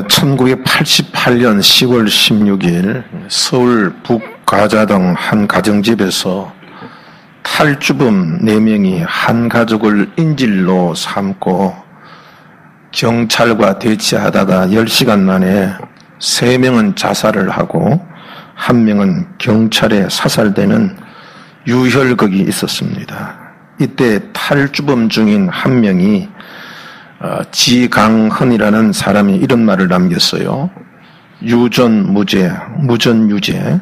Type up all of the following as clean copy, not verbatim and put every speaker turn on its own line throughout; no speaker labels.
1988년 10월 16일 서울 북가자동 한 가정집에서 탈주범 4명이 한 가족을 인질로 삼고 경찰과 대치하다가 10시간 만에 3명은 자살을 하고 1명은 경찰에 사살되는 유혈극이 있었습니다. 이때 탈주범 중인 1명이 지강헌이라는 사람이 이런 말을 남겼어요. 유전무죄, 무전유죄.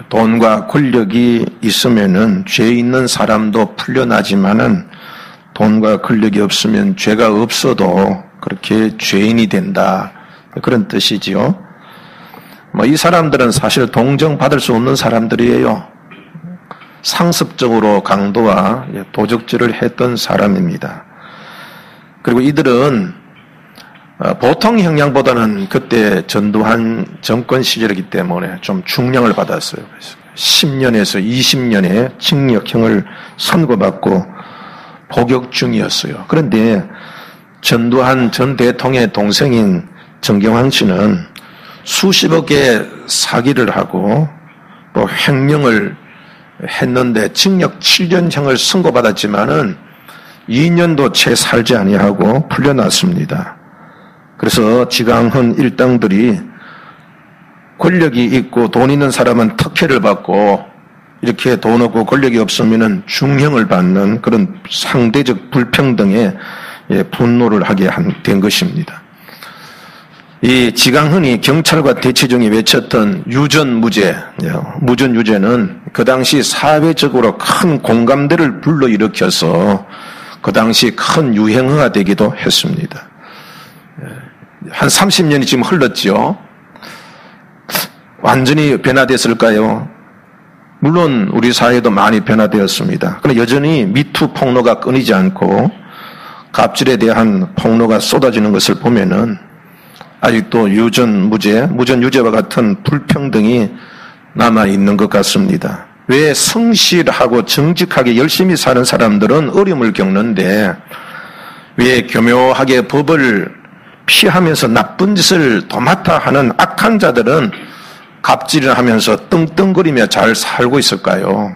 돈과 권력이 있으면은 죄 있는 사람도 풀려나지만은 돈과 권력이 없으면 죄가 없어도 그렇게 죄인이 된다. 그런 뜻이지요. 이 사람들은 사실 동정받을 수 없는 사람들이에요. 상습적으로 강도와 도적질을 했던 사람입니다. 그리고 이들은 보통 형량보다는 그때 전두환 정권 시절이기 때문에 좀 중량을 받았어요. 10년에서 20년의 징역형을 선고받고 복역 중이었어요. 그런데 전두환 전 대통령의 동생인 정경환 씨는 수십억의 사기를 하고 또 횡령을 했는데 징역 7년형을 선고받았지만은 2년도 채 살지 아니하고 풀려났습니다. 그래서 지강헌 일당들이 권력이 있고 돈 있는 사람은 특혜를 받고 이렇게 돈 없고 권력이 없으면은 중형을 받는 그런 상대적 불평등에 분노를 하게 된 것입니다. 이 지강헌이 경찰과 대치중이 외쳤던 유전무죄, 무전유죄는 그 당시 사회적으로 큰 공감대를 불러일으켜서 그 당시 큰 유행어가 되기도 했습니다. 한 30년이 지금 흘렀죠. 완전히 변화됐을까요? 물론 우리 사회도 많이 변화되었습니다. 그러나 여전히 미투 폭로가 끊이지 않고 갑질에 대한 폭로가 쏟아지는 것을 보면은 아직도 유전무죄, 무전유죄와 같은 불평등이 남아있는 것 같습니다. 왜 성실하고 정직하게 열심히 사는 사람들은 어려움을 겪는데 왜 교묘하게 법을 피하면서 나쁜 짓을 도맡아 하는 악한 자들은 갑질을 하면서 떵떵거리며 잘 살고 있을까요?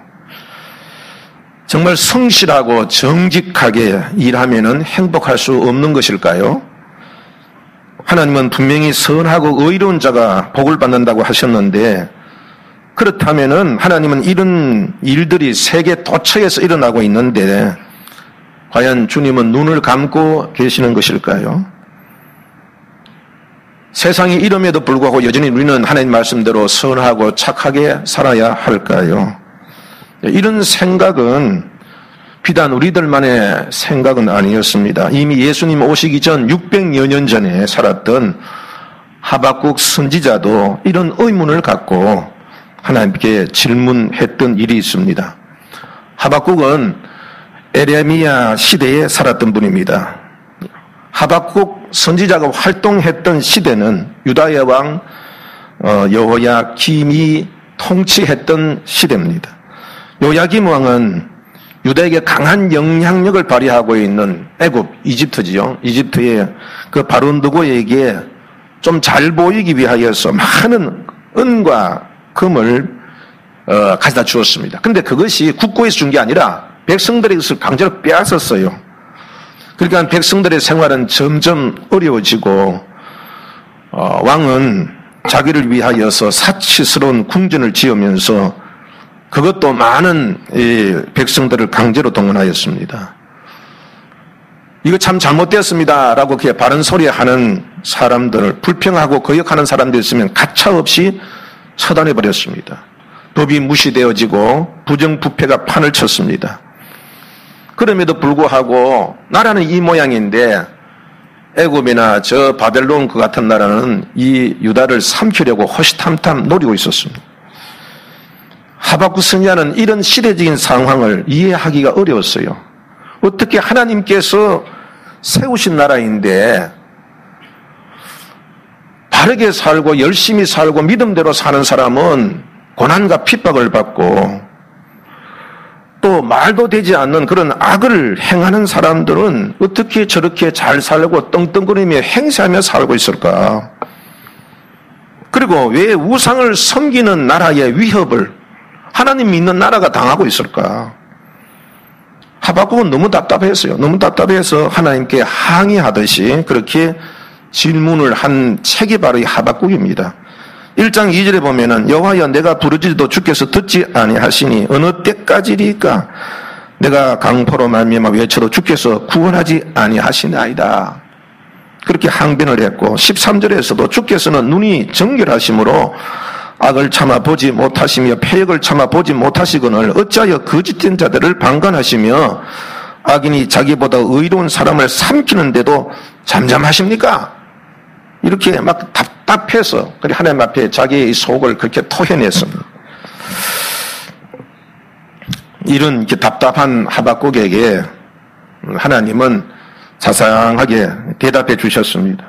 정말 성실하고 정직하게 일하면은 행복할 수 없는 것일까요? 하나님은 분명히 선하고 의로운 자가 복을 받는다고 하셨는데 그렇다면은 하나님은 이런 일들이 세계 도처에서 일어나고 있는데 과연 주님은 눈을 감고 계시는 것일까요? 세상이 이름에도 불구하고 여전히 우리는 하나님 말씀대로 선하고 착하게 살아야 할까요? 이런 생각은 비단 우리들만의 생각은 아니었습니다. 이미 예수님 오시기 전 600여 년 전에 살았던 하박국 선지자도 이런 의문을 갖고 하나님께 질문했던 일이 있습니다. 하박국은 에레미야 시대에 살았던 분입니다. 하박국 선지자가 활동했던 시대는 유다의 왕 여호야김이 통치했던 시대입니다. 요야김 왕은 유다에게 강한 영향력을 발휘하고 있는 애굽, 이집트지요. 이집트의 그 바로 누구에게 좀 잘 보이기 위하여서 많은 은과 금을 가져다 주었습니다. 그런데 그것이 국고에서 준 게 아니라 백성들의 것을 강제로 빼앗았어요. 그러니까 백성들의 생활은 점점 어려워지고 왕은 자기를 위하여서 사치스러운 궁전을 지으면서 그것도 많은 백성들을 강제로 동원하였습니다. 이거 참 잘못되었습니다 라고 그렇게 바른 소리 하는 사람들을 불평하고 거역하는 사람들이 있으면 가차없이 처단해버렸습니다. 법이 무시되어지고 부정부패가 판을 쳤습니다. 그럼에도 불구하고 나라는 이 모양인데 애굽이나 저 바벨론 그 같은 나라는 이 유다를 삼키려고 호시탐탐 노리고 있었습니다. 하박국 선지자는 이런 시대적인 상황을 이해하기가 어려웠어요. 어떻게 하나님께서 세우신 나라인데 바르게 살고 열심히 살고 믿음대로 사는 사람은 고난과 핍박을 받고 또 말도 되지 않는 그런 악을 행하는 사람들은 어떻게 저렇게 잘 살고 떵떵거리며 행세하며 살고 있을까? 그리고 왜 우상을 섬기는 나라의 위협을 하나님 믿는 나라가 당하고 있을까? 하박국은 너무 답답했어요. 너무 답답해서 하나님께 항의하듯이 그렇게 질문을 한 책이 바로 이 하박국입니다. 1장 2절에 보면은 여호와여 내가 부르짖어도 주께서 듣지 아니하시니 어느 때까지리까 내가 강포로 말미암아 외쳐도 주께서 구원하지 아니하시나이다. 그렇게 항변을 했고 13절에서도 주께서는 눈이 정결하심으로 악을 참아 보지 못하시며 패역을 참아 보지 못하시거늘 어찌하여 거짓된 자들을 방관하시며 악인이 자기보다 의로운 사람을 삼키는데도 잠잠하십니까? 이렇게 막 답답해서 하나님 앞에 자기의 속을 그렇게 토해냈습니다. 이런 이렇게 답답한 하박국에게 하나님은 자상하게 대답해 주셨습니다.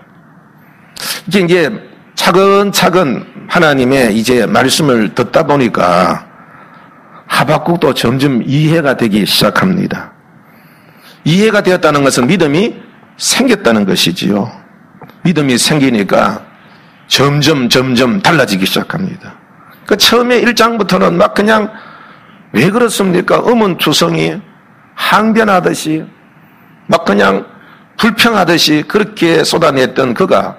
이제 차근차근 하나님의 이제 말씀을 듣다 보니까 하박국도 점점 이해가 되기 시작합니다. 이해가 되었다는 것은 믿음이 생겼다는 것이지요. 믿음이 생기니까 점점 달라지기 시작합니다. 그 처음에 1장부터는 막 그냥 왜 그렇습니까? 의문투성이 항변하듯이 막 그냥 불평하듯이 그렇게 쏟아냈던 그가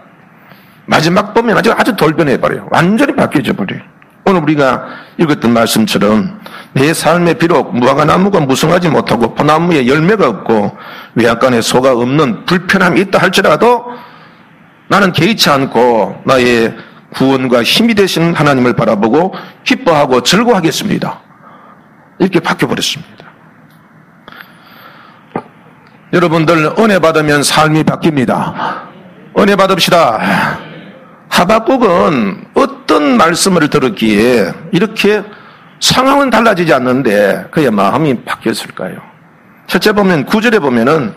마지막 보면 아주 돌변해버려요. 완전히 바뀌어져 버려요. 오늘 우리가 읽었던 말씀처럼 내 삶에 비록 무화과나무가 무성하지 못하고 포나무에 열매가 없고 외양간에 소가 없는 불편함이 있다 할지라도 나는 개의치 않고 나의 구원과 힘이 되신 하나님을 바라보고 기뻐하고 즐거워하겠습니다. 이렇게 바뀌어버렸습니다. 여러분들 은혜 받으면 삶이 바뀝니다. 은혜 받읍시다. 하박국은 어떤 말씀을 들었기에 이렇게 상황은 달라지지 않는데 그의 마음이 바뀌었을까요? 첫째 보면 9절에 보면은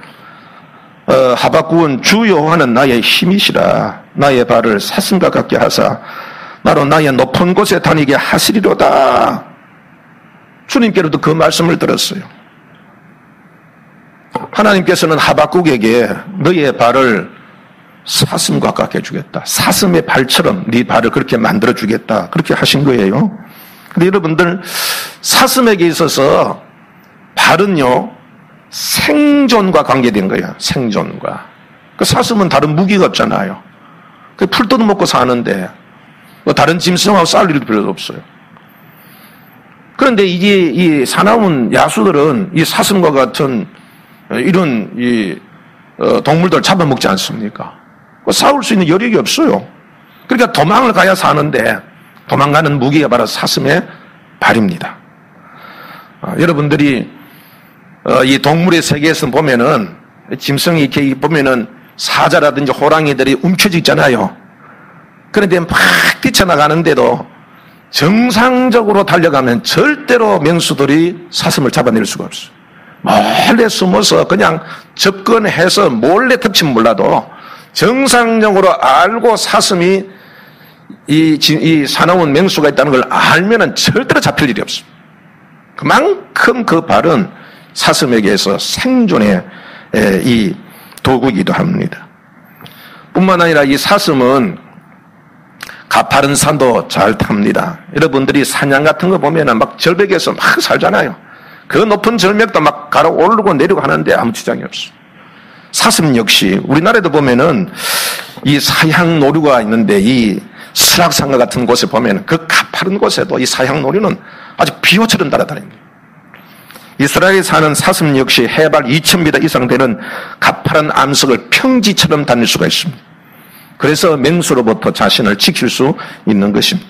하박국은 주 여호와는 나의 힘이시라 나의 발을 사슴과 같게 하사 나로 나의 높은 곳에 다니게 하시리로다. 주님께로도 그 말씀을 들었어요. 하나님께서는 하박국에게 너의 발을 사슴과 같게 해주겠다. 사슴의 발처럼 네 발을 그렇게 만들어주겠다. 그렇게 하신 거예요. 근데 여러분들 사슴에게 있어서 발은요 생존과 관계된 거예요. 생존과. 그 사슴은 다른 무기가 없잖아요. 그 풀 뜯어먹고 사는데 뭐 다른 짐승하고 싸울 일도 별로 없어요. 그런데 이게 이 사나운 야수들은 이 사슴과 같은 이런 동물들 잡아먹지 않습니까? 싸울 수 있는 여력이 없어요. 그러니까 도망을 가야 사는데 도망가는 무기가 바로 사슴의 발입니다. 여러분들이 이 동물의 세계에서 보면은 짐승이 이렇게 보면은 사자라든지 호랑이들이 움켜쥐 있잖아요. 그런데 막 뛰쳐나가는데도 정상적으로 달려가면 절대로 맹수들이 사슴을 잡아낼 수가 없어요. 몰래 숨어서 그냥 접근해서 몰래 덮치면 몰라도 정상적으로 알고 사슴이 이 사나운 맹수가 있다는 걸 알면은 절대로 잡힐 일이 없습니다. 그만큼 그 발은 사슴에게서 생존의 이 도구이기도 합니다. 뿐만 아니라 이 사슴은 가파른 산도 잘 탑니다. 여러분들이 사냥 같은 거 보면은 막 절벽에서 막 살잖아요. 그 높은 절벽도 막 가로 오르고 내리고 하는데 아무 지장이 없어요. 사슴 역시 우리나라에도 보면은 이 사향노루가 있는데 이 설악산과 같은 곳에 보면 그 가파른 곳에도 이 사향노루는 아주 비호처럼 날아다닙니다. 이스라엘에 사는 사슴 역시 해발 2000m 이상 되는 가파른 암석을 평지처럼 다닐 수가 있습니다. 그래서 맹수로부터 자신을 지킬 수 있는 것입니다.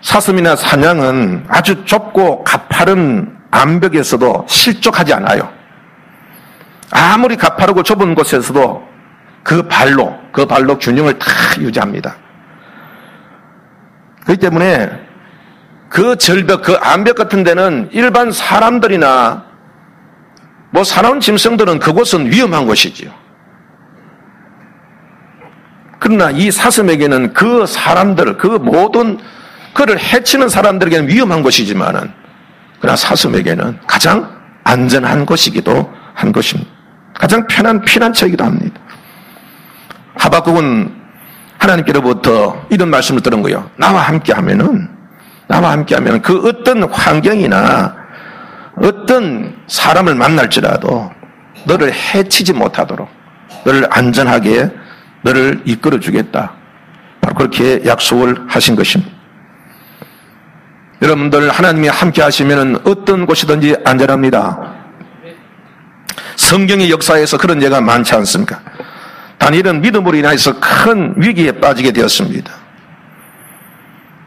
사슴이나 사냥은 아주 좁고 가파른 암벽에서도 실족하지 않아요. 아무리 가파르고 좁은 곳에서도 그 발로 균형을 다 유지합니다. 그렇기 때문에 그 절벽, 그 암벽 같은 데는 일반 사람들이나 뭐 사나운 짐승들은 그곳은 위험한 곳이지요. 그러나 이 사슴에게는 그 사람들, 그 모든 그를 해치는 사람들에게는 위험한 곳이지만은 그러나 사슴에게는 가장 안전한 곳이기도 한 것입니다. 가장 편한 피난처이기도 합니다. 하박국은 하나님께로부터 이런 말씀을 들은 거예요. 나와 함께 하면은 그 어떤 환경이나 어떤 사람을 만날지라도 너를 해치지 못하도록 너를 안전하게 너를 이끌어 주겠다. 바로 그렇게 약속을 하신 것입니다. 여러분들 하나님이 함께 하시면 어떤 곳이든지 안전합니다. 성경의 역사에서 그런 예가 많지 않습니까? 다니엘은 믿음으로 인해서 큰 위기에 빠지게 되었습니다.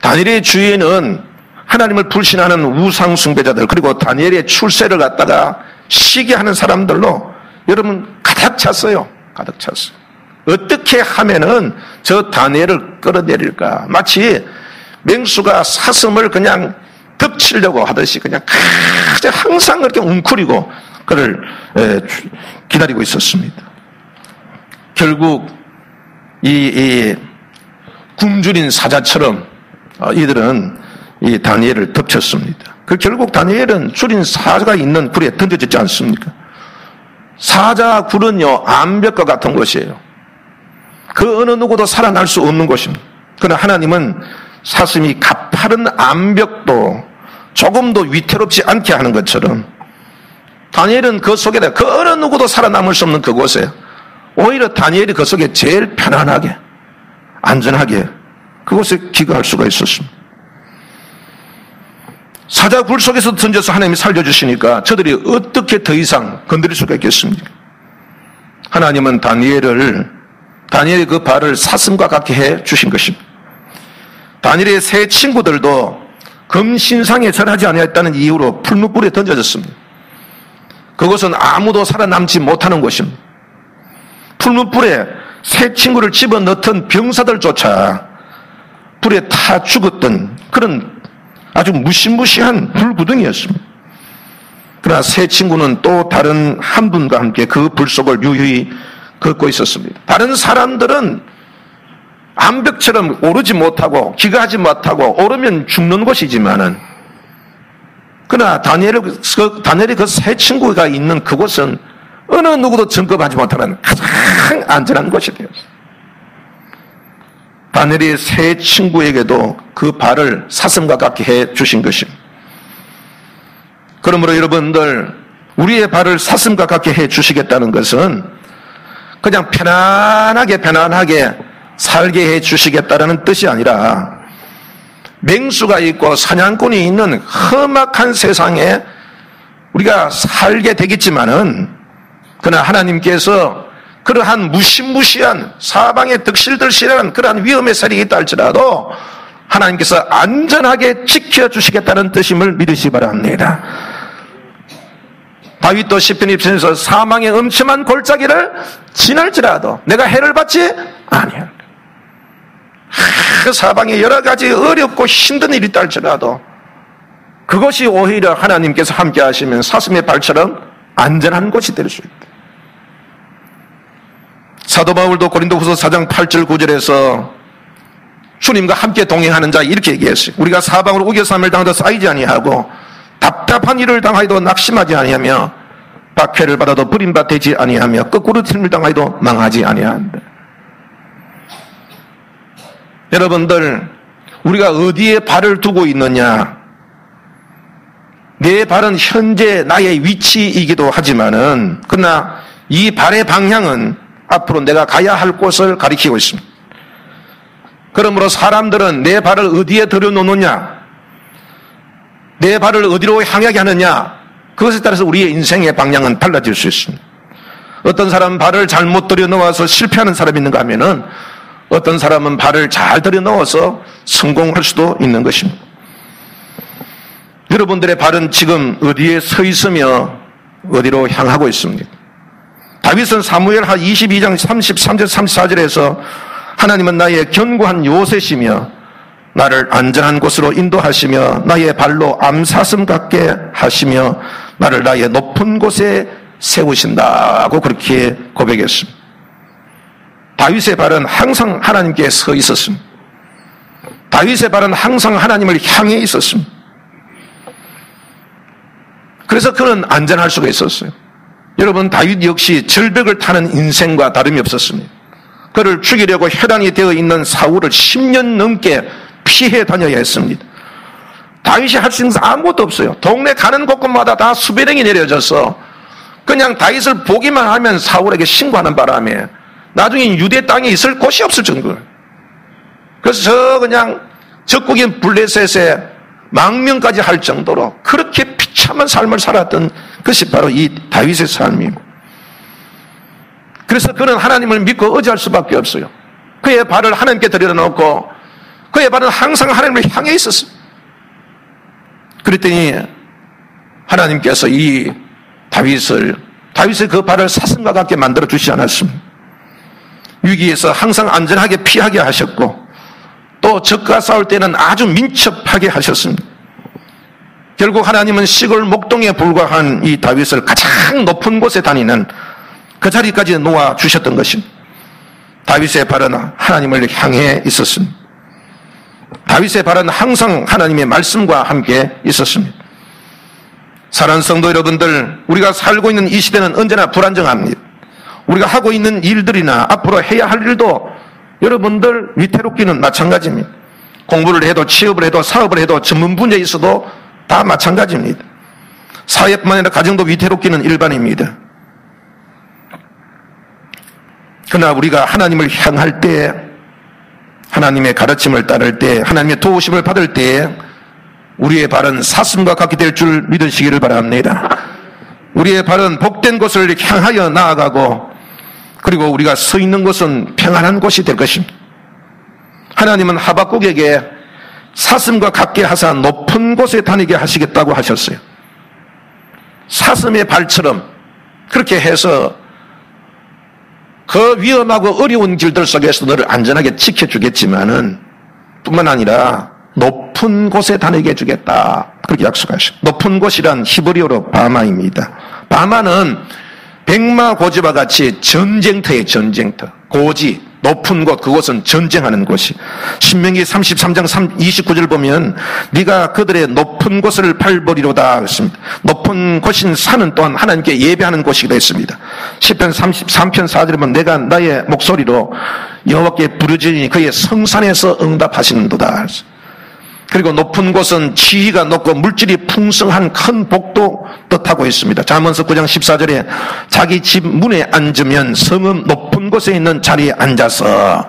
다니엘의 주위에는 하나님을 불신하는 우상 숭배자들 그리고 다니엘의 출세를 갖다가 시기하는 사람들로 여러분 가득 찼어요. 가득 찼어요. 어떻게 하면은 저 다니엘을 끌어내릴까? 마치 맹수가 사슴을 그냥 덮치려고 하듯이 그냥 항상 그렇게 웅크리고 그를 기다리고 있었습니다. 결국 이 굶주린 사자처럼 이들은 이 다니엘을 덮쳤습니다. 결국 다니엘은 줄인 사자가 있는 굴에 던져지지 않습니까? 사자 굴은요 암벽과 같은 것이에요. 그 어느 누구도 살아날 수 없는 것입니다. 그러나 하나님은 사슴이 가파른 암벽도 조금도 위태롭지 않게 하는 것처럼 다니엘은 그 속에 그 어느 누구도 살아남을 수 없는 그곳에 오히려 다니엘이 그 속에 제일 편안하게 안전하게 그곳에 기거할 수가 있었습니다. 사자 굴 속에서 던져서 하나님이 살려주시니까 저들이 어떻게 더 이상 건드릴 수가 있겠습니까? 하나님은 다니엘의 그 발을 사슴과 같게 해 주신 것입니다. 다니엘의 세 친구들도 금신상에 절하지 아니했다는 이유로 풀무불에 던져졌습니다. 그것은 아무도 살아남지 못하는 곳입니다. 풀무불에 세 친구를 집어넣던 병사들조차 불에 타 죽었던 그런 아주 무시무시한 불구덩이였습니다. 그러나 세 친구는 또 다른 한 분과 함께 그 불 속을 유유히 걷고 있었습니다. 다른 사람들은 암벽처럼 오르지 못하고 기가하지 못하고 오르면 죽는 곳이지만은 그러나 다니엘의 그 세 친구가 있는 그곳은 어느 누구도 점검하지 못하는 가장 안전한 곳이 되었어요. 다니엘의 세 친구에게도 그 발을 사슴과 같게 해 주신 것입니다. 그러므로 여러분들 우리의 발을 사슴과 같게 해 주시겠다는 것은 그냥 편안하게 살게 해 주시겠다는 뜻이 아니라 맹수가 있고 사냥꾼이 있는 험악한 세상에 우리가 살게 되겠지만은 그러나 하나님께서 그러한 무시무시한 사방에 득실득실한 그러한 위험의 세력이 있다 할지라도 하나님께서 안전하게 지켜주시겠다는 뜻임을 믿으시기 바랍니다. 다윗도 시편 1편에서 사망의 엄침한 골짜기를 지날지라도 내가 해를 받지 아니하리라. 그 사방에 여러 가지 어렵고 힘든 일이 있다 할지라도 그것이 오히려 하나님께서 함께 하시면 사슴의 발처럼 안전한 곳이 될 수 있다. 사도 바울도 고린도후서 4장 8절 9절에서 주님과 함께 동행하는 자 이렇게 얘기했어요. 우리가 사방으로 우겨쌈을 당하여 쌓이지 아니하고 답답한 일을 당하여도 낙심하지 아니하며 박해를 받아도 버림받지 아니하며 거꾸로 틀림을 당하여도 망하지 아니한다. 여러분들 우리가 어디에 발을 두고 있느냐, 내 발은 현재 나의 위치이기도 하지만은 그러나 이 발의 방향은 앞으로 내가 가야 할 곳을 가리키고 있습니다. 그러므로 사람들은 내 발을 어디에 들여놓느냐, 내 발을 어디로 향하게 하느냐, 그것에 따라서 우리의 인생의 방향은 달라질 수 있습니다. 어떤 사람은 발을 잘못 들여놓아서 실패하는 사람이 있는가 하면은 어떤 사람은 발을 잘 들여놓아서 성공할 수도 있는 것입니다. 여러분들의 발은 지금 어디에 서 있으며 어디로 향하고 있습니까? 다윗은 사무엘하 22장 33절 34절에서 하나님은 나의 견고한 요새시며 나를 안전한 곳으로 인도하시며 나의 발로 암사슴 같게 하시며 나를 나의 높은 곳에 세우신다고 그렇게 고백했습니다. 다윗의 발은 항상 하나님께 서 있었습니다. 다윗의 발은 항상 하나님을 향해 있었습니다. 그래서 그는 안전할 수가 있었어요. 여러분, 다윗 역시 절벽을 타는 인생과 다름이 없었습니다. 그를 죽이려고 혈안이 되어 있는 사울을 10년 넘게 피해 다녀야 했습니다. 다윗이 할 수 있는 것은 아무것도 없어요. 동네 가는 곳곳마다 다 수배령이 내려져서 그냥 다윗을 보기만 하면 사울에게 신고하는 바람에 나중에 유대 땅에 있을 곳이 없을 정도예요. 그래서 저 그냥 적국인 블레셋의 망명까지 할 정도로 그렇게 비참한 삶을 살았던 것이 바로 이 다윗의 삶입니다. 그래서 그는 하나님을 믿고 의지할 수밖에 없어요. 그의 발을 하나님께 들여놓고 그의 발은 항상 하나님을 향해 있었어요. 그랬더니 하나님께서 이 다윗의 그 발을 사슴과 같게 만들어 주시지 않았습니다. 위기에서 항상 안전하게 피하게 하셨고 또 적과 싸울 때는 아주 민첩하게 하셨습니다. 결국 하나님은 시골 목동에 불과한 이 다윗을 가장 높은 곳에 다니는 그 자리까지 놓아 주셨던 것입니다. 다윗의 발은 하나님을 향해 있었습니다. 다윗의 발은 항상 하나님의 말씀과 함께 있었습니다. 사랑하는 성도 여러분들, 우리가 살고 있는 이 시대는 언제나 불안정합니다. 우리가 하고 있는 일들이나 앞으로 해야 할 일도 여러분들 위태롭기는 마찬가지입니다. 공부를 해도 취업을 해도 사업을 해도 전문 분야에 있어도 다 마찬가지입니다. 사회뿐만 아니라 가정도 위태롭기는 일반입니다. 그러나 우리가 하나님을 향할 때, 하나님의 가르침을 따를 때, 하나님의 도우심을 받을 때 우리의 발은 사슴과 같게 될 줄 믿으시기를 바랍니다. 우리의 발은 복된 곳을 향하여 나아가고 그리고 우리가 서 있는 곳은 평안한 곳이 될 것입니다. 하나님은 하박국에게 사슴과 같게 하사 높은 곳에 다니게 하시겠다고 하셨어요. 사슴의 발처럼 그렇게 해서 그 위험하고 어려운 길들 속에서 너를 안전하게 지켜주겠지만은 뿐만 아니라 높은 곳에 다니게 해주겠다. 그렇게 약속하셨어요. 높은 곳이란 히브리어로 바마입니다. 바마는 백마 고지와 같이 전쟁터예요. 전쟁터. 고지, 높은 곳, 그곳은 전쟁하는 곳이. 신명기 33장 29절 보면 네가 그들의 높은 곳을 밟으리로다 했습니다. 높은 곳인 산은 또한 하나님께 예배하는 곳이기도 했습니다. 시편 33편 4절에 보면 내가 나의 목소리로 여호와께 부르짖으니 그의 성산에서 응답하시는도다. 그리고 높은 곳은 지위가 높고 물질이 풍성한 큰 복도 뜻하고 있습니다. 잠언서 9장 14절에 자기 집 문에 앉으면 성읍 높은 곳에 있는 자리에 앉아서,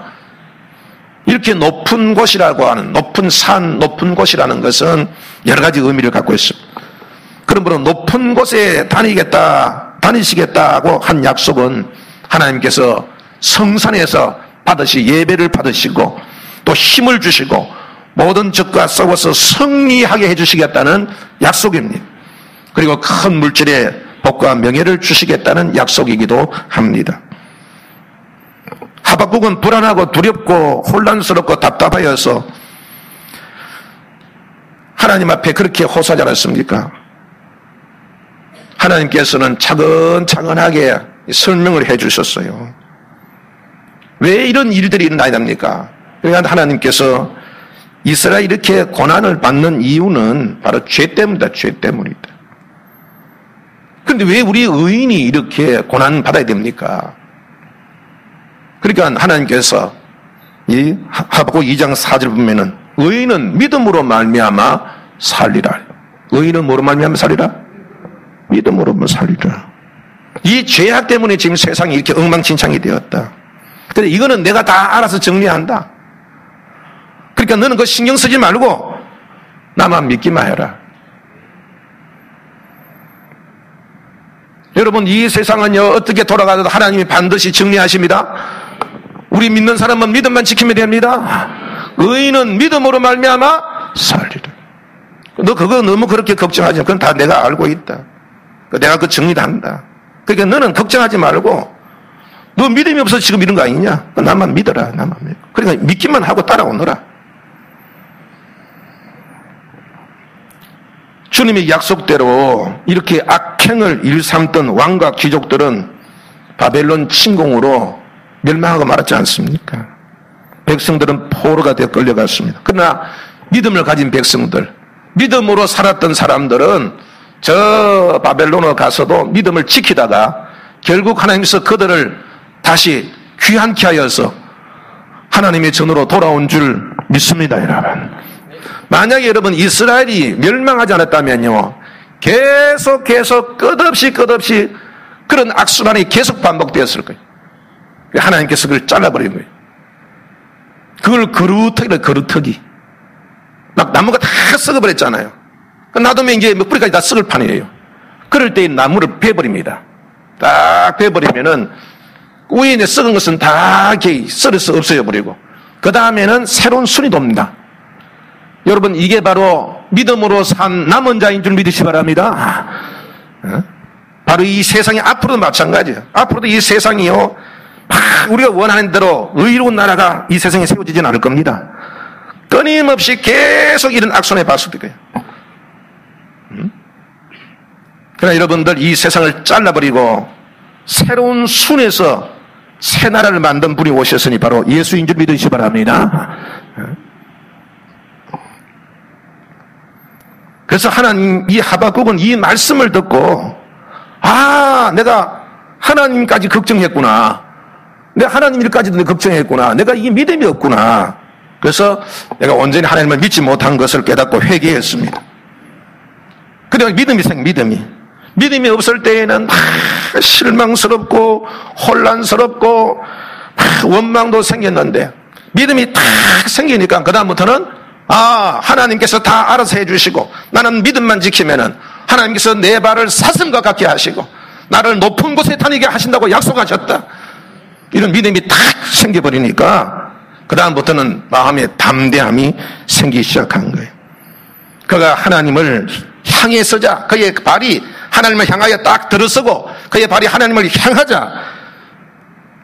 이렇게 높은 곳이라고 하는, 높은 산, 높은 곳이라는 것은 여러 가지 의미를 갖고 있습니다. 그러므로 높은 곳에 다니시겠다고 한 약속은 하나님께서 성산에서 예배를 받으시고 또 힘을 주시고 모든 적과 싸워서 승리하게 해주시겠다는 약속입니다. 그리고 큰 물질의 복과 명예를 주시겠다는 약속이기도 합니다. 하박국은 불안하고 두렵고 혼란스럽고 답답하여서 하나님 앞에 그렇게 호소하지 않았습니까? 하나님께서는 차근차근하게 설명을 해 주셨어요. 왜 이런 일들이 일어나야 됩니까? 그러니까 하나님께서 이스라엘이 이렇게 고난을 받는 이유는 바로 죄 때문이다. 죄 때문이다. 그런데 왜 우리 의인이 이렇게 고난 받아야 됩니까? 그러니까 하나님께서 이 하박국 2장 4절 보면은 의인은 믿음으로 말미암아 살리라. 의인은 뭐로 말미암아 살리라? 믿음으로 살리라. 이 죄악 때문에 지금 세상이 이렇게 엉망진창이 되었다. 근데 이거는 내가 다 알아서 정리한다. 그러니까 너는 그거 신경 쓰지 말고 나만 믿기만 해라. 여러분, 이 세상은요 어떻게 돌아가도 하나님이 반드시 정리하십니다. 우리 믿는 사람은 믿음만 지키면 됩니다. 의인은 믿음으로 말미암아 살리라. 너 그거 너무 그렇게 걱정하지 마. 그건 다 내가 알고 있다. 내가 그 정리도 한다. 그러니까 너는 걱정하지 말고, 너 믿음이 없어서 지금 이런 거 아니냐? 나만 믿어라. 나만 믿어. 그러니까 믿기만 하고 따라오너라. 주님의 약속대로 이렇게 악행을 일삼던 왕과 귀족들은 바벨론 침공으로 멸망하고 말았지 않습니까? 백성들은 포로가 되어 끌려갔습니다. 그러나 믿음을 가진 백성들, 믿음으로 살았던 사람들은 저 바벨론에 가서도 믿음을 지키다가 결국 하나님께서 그들을 다시 귀환케 하여서 하나님의 전으로 돌아온 줄 믿습니다, 여러분. 만약에 여러분 이스라엘이 멸망하지 않았다면요, 계속 끝없이 그런 악순환이 계속 반복되었을 거예요. 하나님께서 그걸 잘라버린 거예요. 그걸 그루터기. 막 나무가 다 썩어버렸잖아요. 놔두면 이제 뿌리까지 다 썩을 판이에요. 그럴 때 나무를 베버립니다. 딱 베버리면은 위에 있는 썩은 것은 다 이렇게 썰어서 없어져버리고, 그 다음에는 새로운 순이 돕니다. 여러분, 이게 바로 믿음으로 산 남은 자인 줄 믿으시 바랍니다. 바로 이 세상이 앞으로도 마찬가지예요. 앞으로도 이 세상이요, 우리가 원하는 대로 의로운 나라가 이 세상에 세워지진 않을 겁니다. 끊임없이 계속 이런 악순환에 발속될 거예요. 그러나 여러분들, 이 세상을 잘라버리고 새로운 순에서 새 나라를 만든 분이 오셨으니 바로 예수인 줄 믿으시기 바랍니다. 그래서 하나님, 이 하박국은 이 말씀을 듣고, 내가 하나님까지 걱정했구나. 내가 하나님 일까지도 걱정했구나. 내가 이 믿음이 없구나. 그래서 내가 온전히 하나님을 믿지 못한 것을 깨닫고 회개했습니다. 그다음에 믿음이 없을 때에는 실망스럽고 혼란스럽고 원망도 생겼는데, 믿음이 딱 생기니까 그다음부터는 하나님께서 다 알아서 해주시고, 나는 믿음만 지키면은 하나님께서 내 발을 사슴과 같게 하시고 나를 높은 곳에 다니게 하신다고 약속하셨다. 이런 믿음이 딱 생겨버리니까 그다음부터는 마음에 담대함이 생기기 시작한 거예요. 그가 하나님을 향해 서자, 그의 발이 하나님을 향하여 딱 들어서고 그의 발이 하나님을 향하자,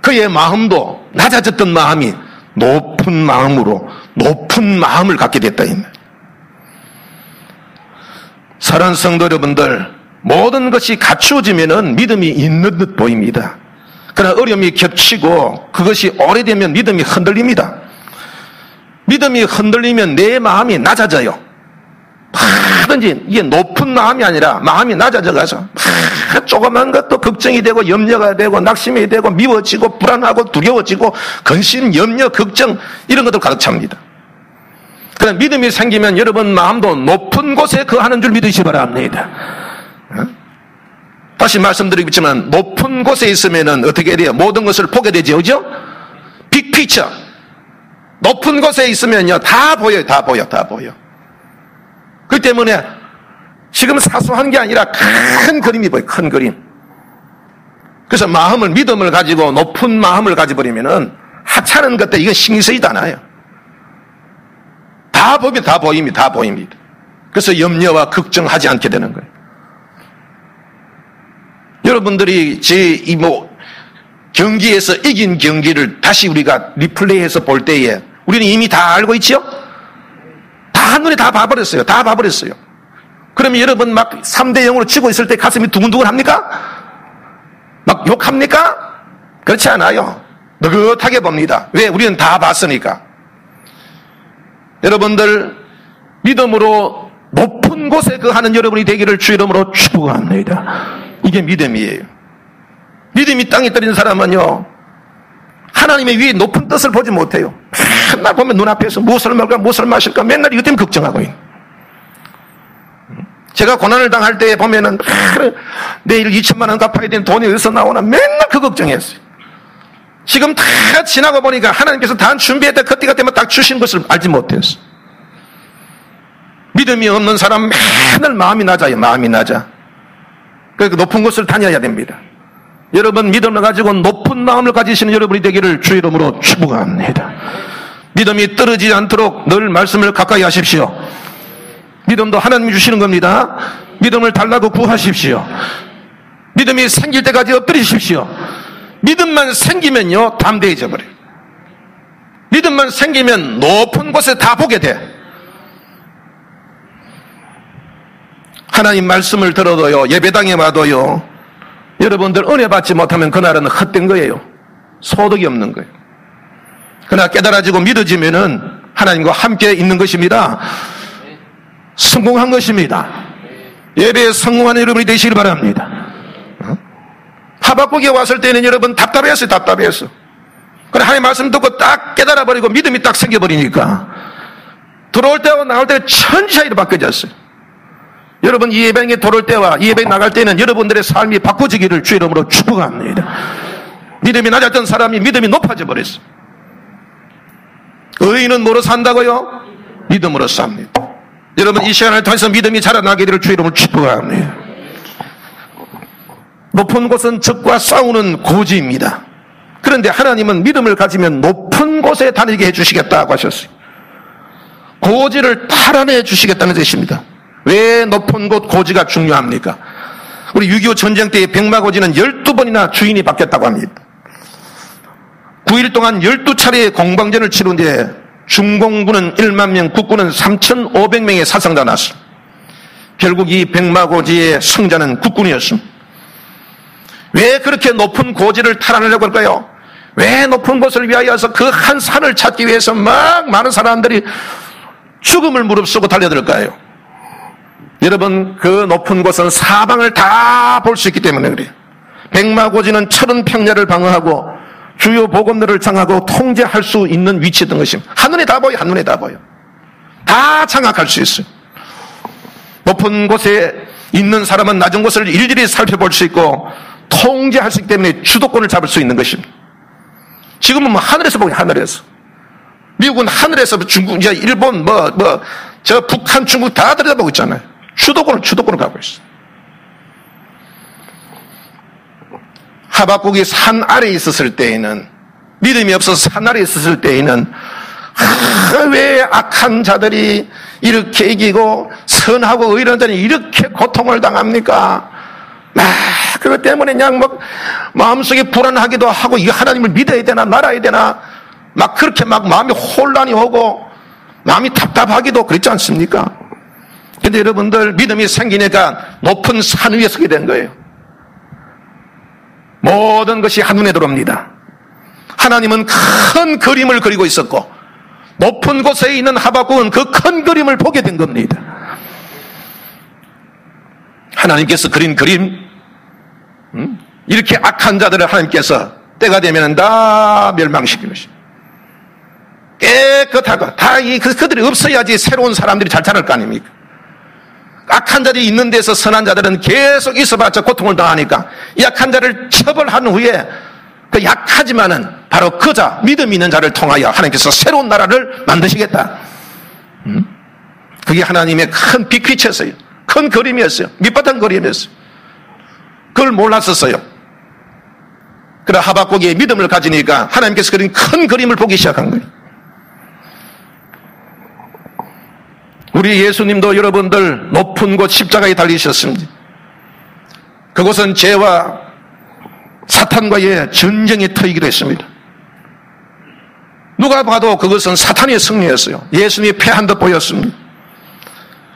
그의 마음도 낮아졌던 마음이 높은 마음을 갖게 됐다. 사랑하는 성도 여러분들, 모든 것이 갖추어지면은 믿음이 있는 듯 보입니다. 그러나 어려움이 겹치고 그것이 오래되면 믿음이 흔들립니다. 믿음이 흔들리면 내 마음이 낮아져요. 뭐든지 이게 높은 마음이 아니라 마음이 낮아져가서 조그만 것도 걱정이 되고 염려가 되고 낙심이 되고 미워지고 불안하고 두려워지고 근심, 염려, 걱정 이런 것들 가득 찹니다. 그러나 믿음이 생기면 여러분 마음도 높은 곳에 거하는 줄 믿으시기 바랍니다. 다시 말씀드리겠지만 높은 곳에 있으면 어떻게 돼요? 모든 것을 보게 되죠, 그죠? 빅피처. 높은 곳에 있으면요 다 보여요. 그 때문에 지금 사소한 게 아니라 큰 그림이 보여요. 큰 그림. 그래서 믿음을 가지고 높은 마음을 가져버리면은 하찮은 것들 이건 신경 쓰이도 않아요. 다 보입니다. 그래서 염려와 걱정하지 않게 되는 거예요. 여러분들이 경기에서 이긴 경기를 다시 우리가 리플레이해서 볼 때에 우리는 이미 다 알고 있지요? 다 한눈에 다 봐버렸어요. 그러면 여러분 막 3대 0으로 치고 있을 때 가슴이 두근두근 합니까? 막 욕합니까? 그렇지 않아요. 느긋하게 봅니다. 왜? 우리는 다 봤으니까. 여러분들 믿음으로 높은 곳에 거하는 여러분이 되기를 주 이름으로 축복합니다. 이게 믿음이에요. 믿음이 땅에 떨어진 사람은요 하나님의 위에 높은 뜻을 보지 못해요. 맨날 보면 눈앞에서 무엇을 먹을까 무엇을 마실까 맨날 이것 때문에 걱정하고 있는. 제가 고난을 당할 때 보면은 내일 2천만 원 갚아야 되는 돈이 어디서 나오나 맨날 그 걱정했어요. 지금 다 지나고 보니까 하나님께서 다 준비했다 그때가 되면 딱 주신 것을 알지 못했어. 믿음이 없는 사람 맨날 마음이 낮아요. 그러니까 높은 곳을 다녀야 됩니다. 여러분 믿음을 가지고 높은 마음을 가지시는 여러분이 되기를 주 이름으로 축복합니다. 믿음이 떨어지지 않도록 늘 말씀을 가까이 하십시오. 믿음도 하나님이 주시는 겁니다. 믿음을 달라고 구하십시오. 믿음이 생길 때까지 엎드리십시오. 믿음만 생기면요 담대해져 버려요. 믿음만 생기면 높은 곳에 다 보게 돼. 하나님 말씀을 들어도요 예배당에 와도요 여러분들 은혜 받지 못하면 그날은 헛된 거예요. 소득이 없는 거예요. 그러나 깨달아지고 믿어지면은 하나님과 함께 있는 것입니다. 성공한 것입니다. 예배에 성공하는 여러분이 되시길 바랍니다. 하박국에 왔을 때는 여러분 답답했어요. 답답했어. 그래 하나님 말씀 듣고 딱 깨달아버리고 믿음이 딱 생겨버리니까 들어올 때와 나올 때가 천지차이로 바뀌어졌어요. 여러분 이 예배에 들어올 때와 이 예배에 나갈 때는 여러분들의 삶이 바꿔지기를 주의 이름으로 축복합니다. 믿음이 낮았던 사람이 믿음이 높아져 버렸어요. 의인은 뭐로 산다고요? 믿음으로 삽니다. 여러분 이 시간을 통해서 믿음이 자라나기를 주의 이름으로 축복합니다. 높은 곳은 적과 싸우는 고지입니다. 그런데 하나님은 믿음을 가지면 높은 곳에 다니게 해주시겠다고 하셨어요. 고지를 탈환해 주시겠다는 뜻입니다. 왜 높은 곳 고지가 중요합니까? 우리 6.25 전쟁 때의 백마고지는 12번이나 주인이 바뀌었다고 합니다. 9일 동안 12차례의 공방전을 치룬 뒤에 중공군은 1만 명, 국군은 3,500명의 사상자 났습니다. 결국 이 백마고지의 승자는 국군이었습니다. 왜 그렇게 높은 고지를 탈환하려고 할까요? 왜 높은 곳을 위하여서 그 한 산을 찾기 위해서 막 많은 사람들이 죽음을 무릅쓰고 달려들까요? 여러분 그 높은 곳은 사방을 다 볼 수 있기 때문에 그래요. 백마고지는 70평야를 방어하고 주요 보건들을 장악하고 통제할 수 있는 위치였던 것입니다. 한눈에 다 보여. 한눈에 다 보여. 다 장악할 수 있어요. 높은 곳에 있는 사람은 낮은 곳을 일일이 살펴볼 수 있고 통제할 수 있기 때문에 주도권을 잡을 수 있는 것입니다. 지금은 뭐 하늘에서 보기 하늘에서. 미국은 하늘에서 중국, 이제 일본, 저 북한, 중국 다 들여다보고 있잖아요. 주도권을 갖고 있어요. 하박국이 산 아래에 있었을 때에는, 믿음이 없어서 산 아래에 있었을 때에는, 왜 악한 자들이 이렇게 이기고 선하고 의로운 자들이 이렇게 고통을 당합니까? 그것 때문에 그냥 막 마음속에 불안하기도 하고, 이거 하나님을 믿어야 되나 말아야 되나, 막 그렇게 막 마음이 혼란이 오고 마음이 답답하기도 그렇지 않습니까? 근데 여러분들 믿음이 생기니까 높은 산 위에 서게 된 거예요. 모든 것이 한눈에 들어옵니다. 하나님은 큰 그림을 그리고 있었고 높은 곳에 있는 하박국은 그 큰 그림을 보게 된 겁니다. 하나님께서 그린 그림, 이렇게 악한 자들을 하나님께서 때가 되면 다 멸망시키는 것입니다. 깨끗하고 다 그들이 없어야지 새로운 사람들이 잘 자랄 거 아닙니까? 악한 자들이 있는 데서 선한 자들은 계속 있어봤자 고통을 당하니까 약한 자를 처벌한 후에 그 약하지만은 바로 그 자, 믿음 있는 자를 통하여 하나님께서 새로운 나라를 만드시겠다. 그게 하나님의 큰 빅피처였어요. 큰 그림이었어요. 밑바탕 그림이었어요. 그걸 몰랐었어요. 그래 하박국이 믿음을 가지니까 하나님께서 그린 큰 그림을 보기 시작한 거예요. 우리 예수님도 여러분들 높은 곳 십자가에 달리셨습니다. 그곳은 죄와 사탄과의 전쟁의 터이기도 했습니다. 누가 봐도 그것은 사탄의 승리였어요. 예수님이 패한 듯 보였습니다.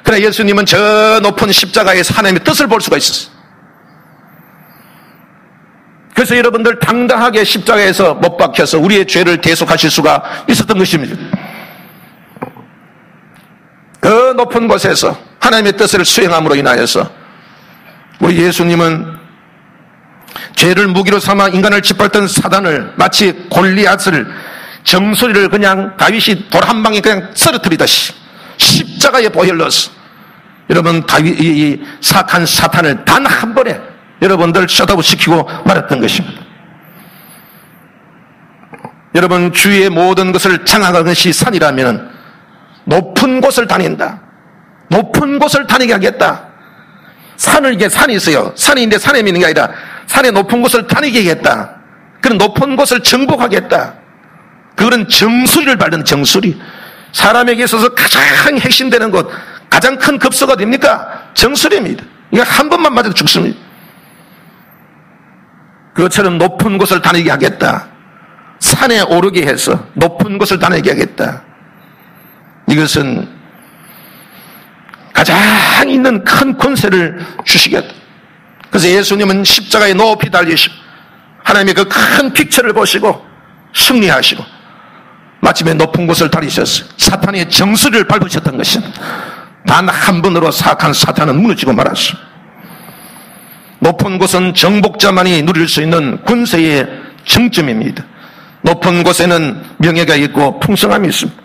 그러나 예수님은 저 높은 십자가에서 하나님의 뜻을 볼 수가 있었어요. 그래서 여러분들 당당하게 십자가에서 못 박혀서 우리의 죄를 대속하실 수가 있었던 것입니다. 그 높은 곳에서 하나님의 뜻을 수행함으로 인하여서 우리 예수님은 죄를 무기로 삼아 인간을 짓밟던 사단을 마치 골리앗을 정수리를 그냥 다윗이 돌 한 방에 그냥 쓰러뜨리듯이 십자가에 보혈러서 여러분 다윗 이 사악한 사탄을 단 한 번에 여러분들 셧아웃시키고 말았던 것입니다. 여러분 주위의 모든 것을 장악하는 것이 산이라면 높은 곳을 다닌다. 높은 곳을 다니게 하겠다. 산이 있어요. 산이 있는데 산에 있는 게 아니라 산의 높은 곳을 다니게 하겠다. 그런 높은 곳을 정복하겠다. 그거는 정수리를 밟는 정수리. 사람에게 있어서 가장 핵심되는 곳, 가장 큰 급소가 됩니까? 정수리입니다. 이거 한 번만 맞아도 죽습니다. 그것처럼 높은 곳을 다니게 하겠다. 산에 오르게 해서 높은 곳을 다니게 하겠다. 이것은 가장 있는 큰 권세를 주시겠다. 그래서 예수님은 십자가에 높이 달리시고 하나님의 그 큰 픽처를 보시고 승리하시고 마침내 높은 곳을 다니셨어요. 사탄의 정수리를 밟으셨던 것입니다. 단 한 번으로 사악한 사탄은 무너지고 말았습니다. 높은 곳은 정복자만이 누릴 수 있는 군세의 정점입니다. 높은 곳에는 명예가 있고 풍성함이 있습니다.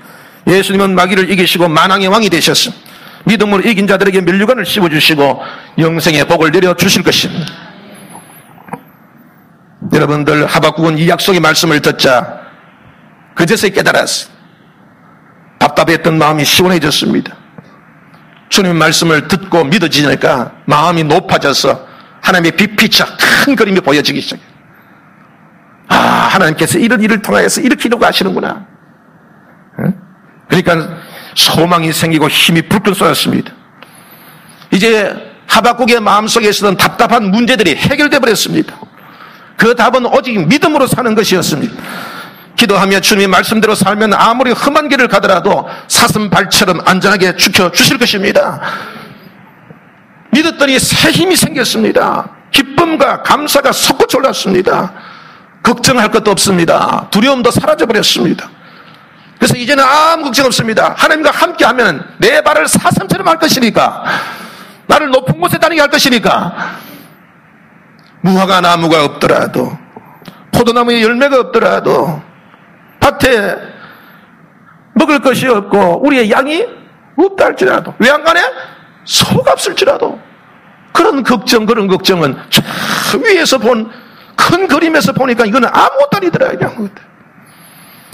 예수님은 마귀를 이기시고 만왕의 왕이 되셨습니다. 믿음으로 이긴 자들에게 면류관을 씌워주시고 영생의 복을 내려주실 것입니다. 여러분들, 하박국은 이 약속의 말씀을 듣자 그제서야 깨달았어요. 답답했던 마음이 시원해졌습니다. 주님의 말씀을 듣고 믿어지니까 마음이 높아져서 하나님의 빛이 큰 그림이 보여지기 시작해요. 아, 하나님께서 이런 일을 통하여서 이렇게 이루고 하시는구나. 그러니까 소망이 생기고 힘이 불끈 쏟았습니다. 이제 하박국의 마음속에 있었던 답답한 문제들이 해결되어 버렸습니다. 그 답은 오직 믿음으로 사는 것이었습니다. 기도하며 주님의 말씀대로 살면 아무리 험한 길을 가더라도 사슴발처럼 안전하게 지켜주실 것입니다. 믿었더니 새 힘이 생겼습니다. 기쁨과 감사가 솟구쳐 올랐습니다. 걱정할 것도 없습니다. 두려움도 사라져버렸습니다. 그래서 이제는 아무 걱정 없습니다. 하나님과 함께하면 내 발을 사슴처럼 할 것이니까, 나를 높은 곳에 다니게 할 것이니까, 무화과 나무가 없더라도, 포도나무에 열매가 없더라도, 밭에 먹을 것이 없고 우리의 양이 없다 할지라도, 외양간에 소가 없을지라도, 그런 걱정은 저 위에서 본 큰 그림에서 보니까 이거는 아무것도 아니더라.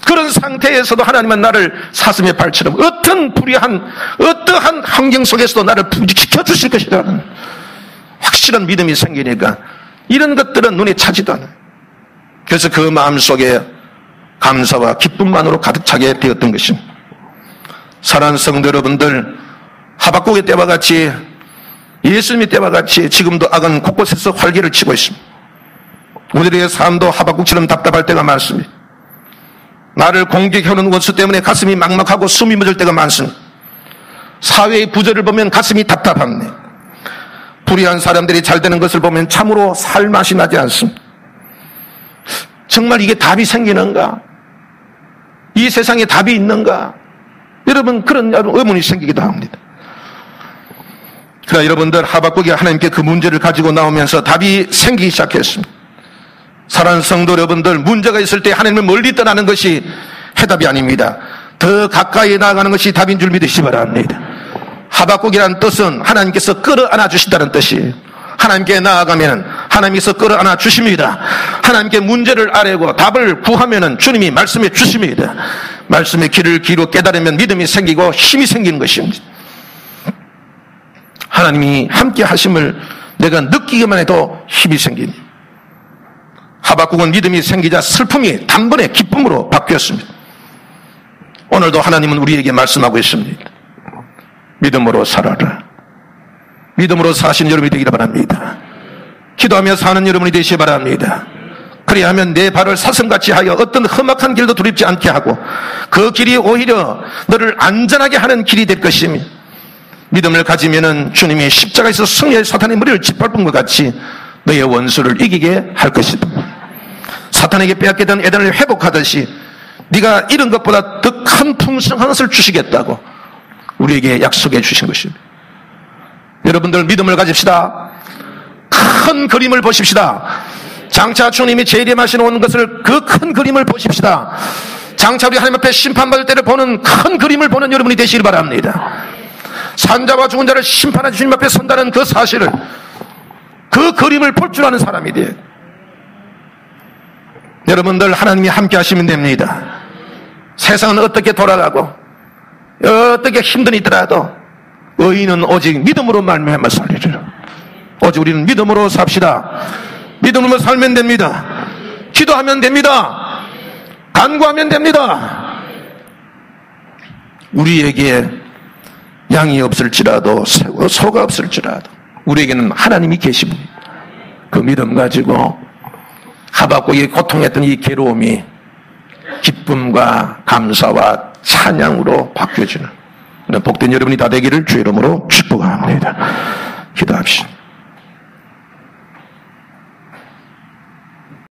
그런 상태에서도 하나님은 나를 사슴의 발처럼 어떠한 환경 속에서도 나를 지켜주실 것이라는 확실한 믿음이 생기니까 이런 것들은 눈에 차지도 않아요. 그래서 그 마음속에 감사와 기쁨만으로 가득 차게 되었던 것입니다. 사랑하는 성도 여러분들, 하박국의 때와 같이, 예수님의 때와 같이 지금도 악은 곳곳에서 활개를 치고 있습니다. 우리들의 삶도 하박국처럼 답답할 때가 많습니다. 나를 공격해오는 원수 때문에 가슴이 막막하고 숨이 멎을 때가 많습니다. 사회의 부조를 보면 가슴이 답답합니다. 불의한 사람들이 잘 되는 것을 보면 참으로 살맛이 나지 않습니다. 정말 이게 답이 생기는가? 이 세상에 답이 있는가? 여러분, 그런 의문이 생기기도 합니다. 그러나 여러분들, 하박국이 하나님께 그 문제를 가지고 나오면서 답이 생기기 시작했습니다. 사랑하는 성도 여러분들, 문제가 있을 때 하나님을 멀리 떠나는 것이 해답이 아닙니다. 더 가까이 나아가는 것이 답인 줄 믿으시기 바랍니다. 하박국이라는 뜻은 하나님께서 끌어안아 주신다는 뜻이에요. 하나님께 나아가면 하나님께서 끌어안아 주십니다. 하나님께 문제를 아뢰고 답을 구하면 주님이 말씀해 주십니다. 말씀의 길을 귀로 깨달으면 믿음이 생기고 힘이 생기는 것입니다. 하나님이 함께 하심을 내가 느끼기만 해도 힘이 생깁니다. 하박국은 믿음이 생기자 슬픔이 단번에 기쁨으로 바뀌었습니다. 오늘도 하나님은 우리에게 말씀하고 있습니다. 믿음으로 살아라. 믿음으로 사신 여러분이 되기를 바랍니다. 기도하며 사는 여러분이 되시기 바랍니다. 그리하면 내 발을 사슴같이 하여 어떤 험악한 길도 두렵지 않게 하고 그 길이 오히려 너를 안전하게 하는 길이 될 것입니다. 믿음을 가지면은 주님이 십자가에서 승리의 사탄의 머리를 짓밟은 것 같이 너의 원수를 이기게 할 것이다. 사탄에게 빼앗게 된 에덴을 회복하듯이 네가 잃은 것보다 더 큰 풍성한 것을 주시겠다고 우리에게 약속해 주신 것입니다. 여러분들, 믿음을 가집시다. 큰 그림을 보십시다. 장차 주님이 재림하시는 온 것을, 그 큰 그림을 보십시다. 장차 우리 하나님 앞에 심판받을 때를 보는 큰 그림을 보는 여러분이 되시길 바랍니다. 산자와 죽은 자를 심판하는 주님 앞에 선다는 그 사실을, 그 그림을 볼 줄 아는 사람이 돼. 여러분들, 하나님이 함께 하시면 됩니다. 세상은 어떻게 돌아가고 어떻게 힘든 있더라도 의인은 오직 믿음으로 말미암아 살리리라. 오직 우리는 믿음으로 삽시다. 믿음으로 살면 됩니다. 기도하면 됩니다. 간구하면 됩니다. 우리에게 양이 없을지라도 소가 없을지라도 우리에게는 하나님이 계십니다. 그 믿음 가지고 하박국이 고통했던 이 괴로움이 기쁨과 감사와 찬양으로 바뀌어지는 복된 여러분이 다 되기를 주의 이름으로 축복합니다. 기도합시다.